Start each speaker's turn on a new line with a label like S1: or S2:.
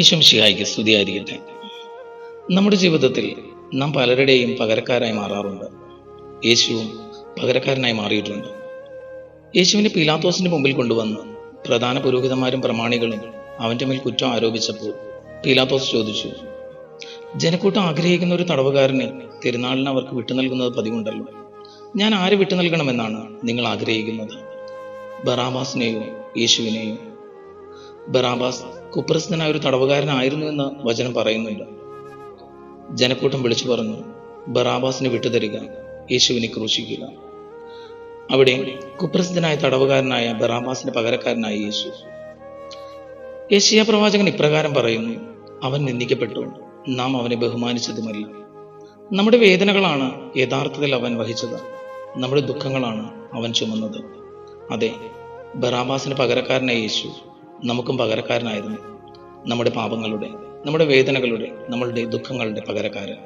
S1: ഈശോ മിശിഹായ്ക്ക് സ്തുതിയായിരിക്കട്ടെ. നമ്മുടെ ജീവിതത്തിൽ നാം പലരുടെയും പകരക്കാരായി മാറാറുണ്ട്. യേശുവും പകരക്കാരനായി മാറിയിട്ടുണ്ട്. യേശുവിനെ പീലാത്തോസിന്റെ മുമ്പിൽ കൊണ്ടുവന്ന് പ്രധാന പുരോഹിതന്മാരും പ്രമാണികളും അവന്റെ മേൽ കുറ്റം ആരോപിച്ചപ്പോൾ പീലാത്തോസ് ചോദിച്ചു, ജനക്കൂട്ടം ആഗ്രഹിക്കുന്ന ഒരു തടവുകാരനെ തിരുനാളിന് അവർക്ക് വിട്ടു നൽകുന്നത് പതിവുണ്ടല്ലോ. ഞാൻ ആരെ വിട്ടു നൽകണമെന്നാണ് നിങ്ങൾ ആഗ്രഹിക്കുന്നത്? ബറാബാസിനെയോ യേശുവിനെയോ? ബറാബാസ് കുപ്രസിദ്ധനായ ഒരു തടവുകാരനായിരുന്നു എന്ന് വചനം പറയുന്നുണ്ട്. ജനക്കൂട്ടം വിളിച്ചു പറഞ്ഞു, ബറാബാസിനെ വിട്ടുതരിക, യേശുവിനെ ക്രൂശിക്കുക. അവിടെ കുപ്രസിദ്ധനായ തടവുകാരനായ ബറാബാസിന്റെ പകരക്കാരനായി യേശു. യെശയ്യാ പ്രവാചകൻ ഇപ്രകാരം പറയുന്നു, അവൻ നിന്ദിക്കപ്പെട്ടു, നാം അവനെ ബഹുമാനിച്ചതുമല്ല. നമ്മുടെ വേദനകളാണ് യഥാർത്ഥത്തിൽ അവൻ വഹിച്ചത്, നമ്മുടെ ദുഃഖങ്ങളാണ് അവൻ ചുമന്നത്. അതെ, ബറാബാസിന് പകരക്കാരനായ യേശു നമുക്കും പകരക്കാരനായിരുന്നു. നമ്മുടെ പാപങ്ങളുടെ, നമ്മുടെ വേദനകളുടെ, നമ്മളുടെ ദുഃഖങ്ങളുടെ പകരക്കാരൻ.